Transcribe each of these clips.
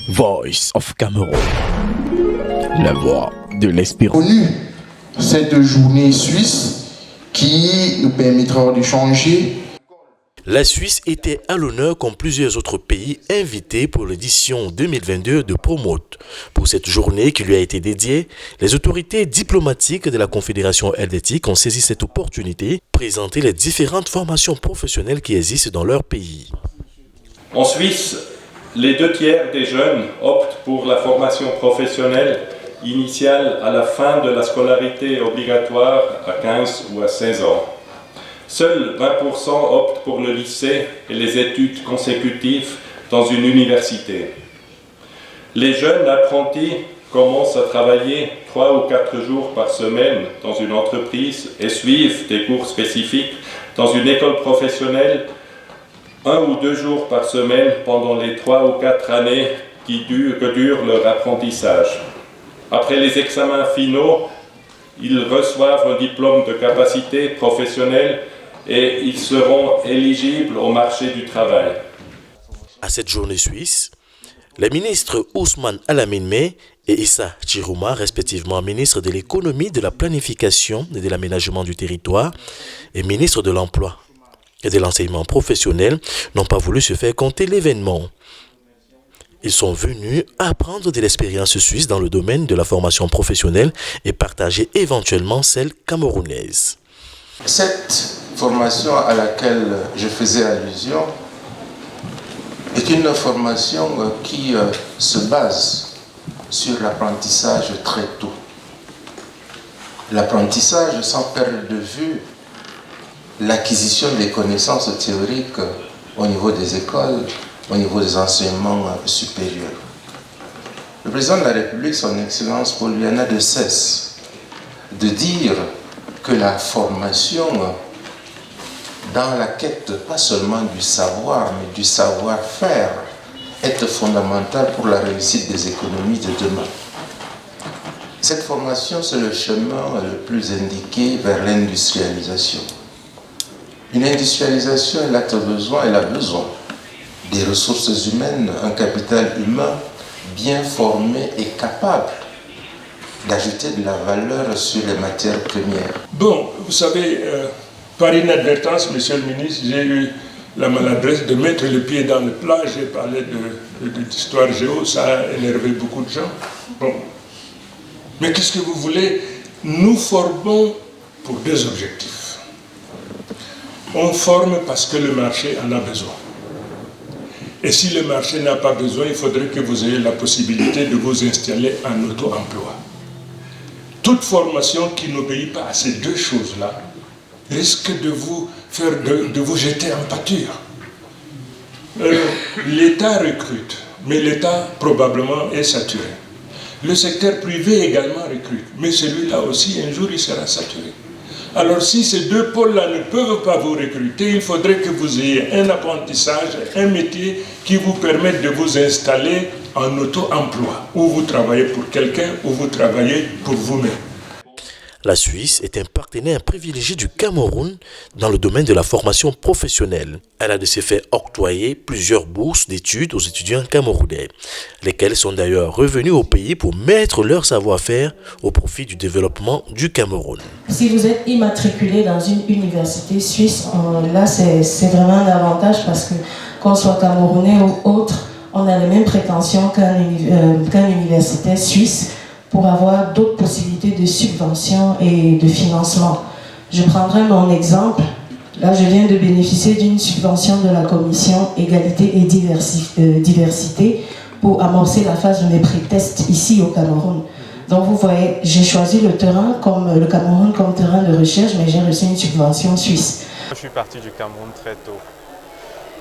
Voice of Cameroon, la voix de l'espérance. Connu cette journée suisse qui nous permettra d'échanger. La Suisse était à l'honneur comme plusieurs autres pays invités pour l'édition 2022 de Promote. Pour cette journée qui lui a été dédiée, les autorités diplomatiques de la Confédération helvétique ont saisi cette opportunité pour présenter les différentes formations professionnelles qui existent dans leur pays. En Suisse, les 2/3 des jeunes optent pour la formation professionnelle initiale à la fin de la scolarité obligatoire à 15 ou à 16 ans. Seuls 20% optent pour le lycée et les études consécutives dans une université. Les jeunes apprentis commencent à travailler 3 ou 4 jours par semaine dans une entreprise et suivent des cours spécifiques dans une école professionnelle 1 ou 2 jours par semaine pendant les 3 ou 4 années que dure leur apprentissage. Après les examens finaux, ils reçoivent un diplôme de capacité professionnelle et ils seront éligibles au marché du travail. À cette journée suisse, les ministres Ousmane Alamine et Issa Chirouma, respectivement ministres de l'économie, de la planification et de l'aménagement du territoire et ministre de l'emploi et de l'enseignement professionnel, n'ont pas voulu se faire compter l'événement. Ils sont venus apprendre de l'expérience suisse dans le domaine de la formation professionnelle et partager éventuellement celle camerounaise. Cette formation à laquelle je faisais allusion est une formation qui se base sur l'apprentissage très tôt. L'apprentissage sans perdre de vue l'acquisition des connaissances théoriques au niveau des écoles, au niveau des enseignements supérieurs. Le président de la République, son Excellence Paul Biya, n'a de cesse de dire que la formation dans la quête pas seulement du savoir, mais du savoir-faire est fondamentale pour la réussite des économies de demain. Cette formation, c'est le chemin le plus indiqué vers l'industrialisation. Une industrialisation, elle a besoin des ressources humaines, un capital humain bien formé et capable d'ajouter de la valeur sur les matières premières. Bon, vous savez, par inadvertance, monsieur le ministre, j'ai eu la maladresse de mettre le pied dans le plat. J'ai parlé d'histoire géo, ça a énervé beaucoup de gens. Bon. Mais qu'est-ce que vous voulez? Nous formons pour 2 objectifs. On forme parce que le marché en a besoin. Et si le marché n'a pas besoin, il faudrait que vous ayez la possibilité de vous installer en auto-emploi. Toute formation qui n'obéit pas à ces 2 choses-là risque de vous jeter en pâture. L'État recrute, mais l'État probablement est saturé. Le secteur privé également recrute, mais celui-là aussi, un jour, il sera saturé. Alors si ces 2 pôles-là ne peuvent pas vous recruter, il faudrait que vous ayez un apprentissage, un métier qui vous permette de vous installer en auto-emploi, où vous travaillez pour quelqu'un, où vous travaillez pour vous-même. La Suisse est un partenaire privilégié du Cameroun dans le domaine de la formation professionnelle. Elle a de ce fait octroyé plusieurs bourses d'études aux étudiants camerounais, lesquels sont d'ailleurs revenus au pays pour mettre leur savoir-faire au profit du développement du Cameroun. Si vous êtes immatriculé dans une université suisse, là c'est vraiment un avantage parce que qu'on soit camerounais ou autre, on a les mêmes prétentions qu'un universitaire suisse pour avoir d'autres possibilités de subvention et de financement. Je prendrai mon exemple. Là, je viens de bénéficier d'une subvention de la commission Égalité et Diversité pour amorcer la phase de mes pré-tests ici au Cameroun. Donc vous voyez, j'ai choisi le Cameroun comme terrain de recherche, mais j'ai reçu une subvention suisse. Je suis parti du Cameroun très tôt.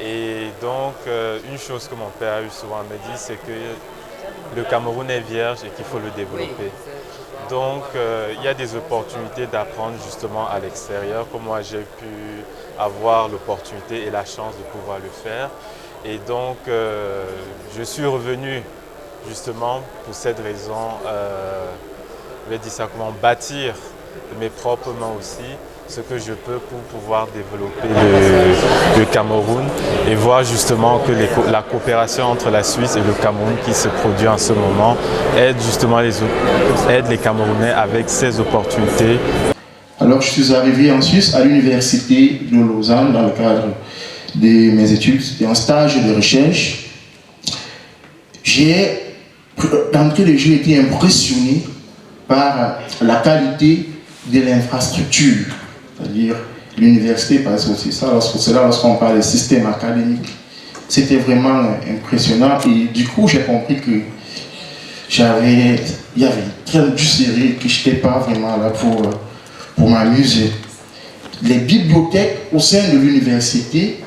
Et donc, une chose que mon père a eu souvent à me dire, c'est que le Cameroun est vierge et qu'il faut le développer. Donc, il y a des opportunités d'apprendre justement à l'extérieur, comme moi j'ai pu avoir l'opportunité et la chance de pouvoir le faire. Et donc, je suis revenu justement pour cette raison, je vais dire ça comment, bâtir de mes propres mains aussi ce que je peux pour pouvoir développer le Cameroun et voir justement que la coopération entre la Suisse et le Cameroun qui se produit en ce moment aide justement les Camerounais avec ces opportunités. Alors je suis arrivé en Suisse à l'université de Lausanne dans le cadre de mes études, c'était un stage de recherche. D'entrée de jeu, été impressionné par la qualité de l'infrastructure, c'est-à-dire l'université, parce que c'est ça, lorsqu'on parle de système académique, c'était vraiment impressionnant. Et du coup, j'ai compris que il y avait du sérieux, que je n'étais pas vraiment là pour m'amuser. Les bibliothèques au sein de l'université,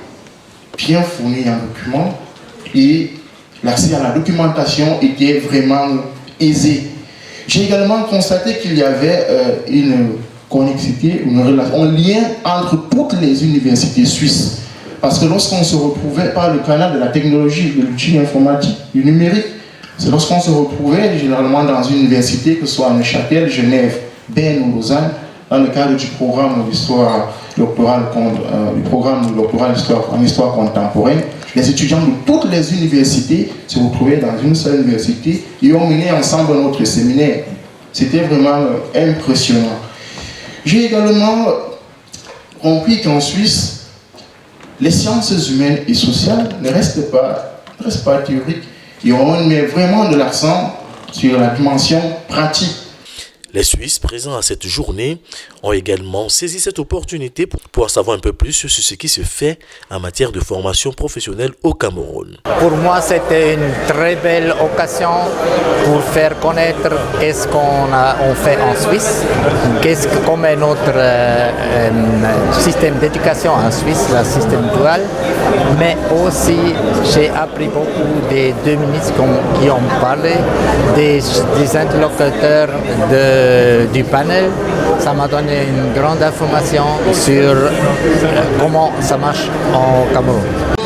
bien fournies en documents, et l'accès à la documentation était vraiment aisé. J'ai également constaté qu'il y avait une connectivité, un lien entre toutes les universités suisses. Parce que lorsqu'on se retrouvait par le canal de la technologie, de l'outil informatique, du numérique, c'est lorsqu'on se retrouvait généralement dans une université, que ce soit à Neuchâtel, Genève, Berne ou Lausanne, dans le cadre du programme d'histoire doctorale, en histoire contemporaine, les étudiants de toutes les universités se retrouvaient dans une seule université et ont mené ensemble notre séminaire. C'était vraiment impressionnant. J'ai également compris qu'en Suisse, les sciences humaines et sociales ne restent pas théoriques et on met vraiment de l'accent sur la dimension pratique. Les Suisses présents à cette journée ont également saisi cette opportunité pour en savoir un peu plus sur ce qui se fait en matière de formation professionnelle au Cameroun. Pour moi, c'était une très belle occasion pour faire connaître qu'est-ce qu'on fait en Suisse, comment est notre système d'éducation en Suisse, le système dual, mais aussi j'ai appris beaucoup des deux ministres qui ont parlé, des interlocuteurs du panel. Ça m'a donné une grande information sur comment ça marche au Cameroun.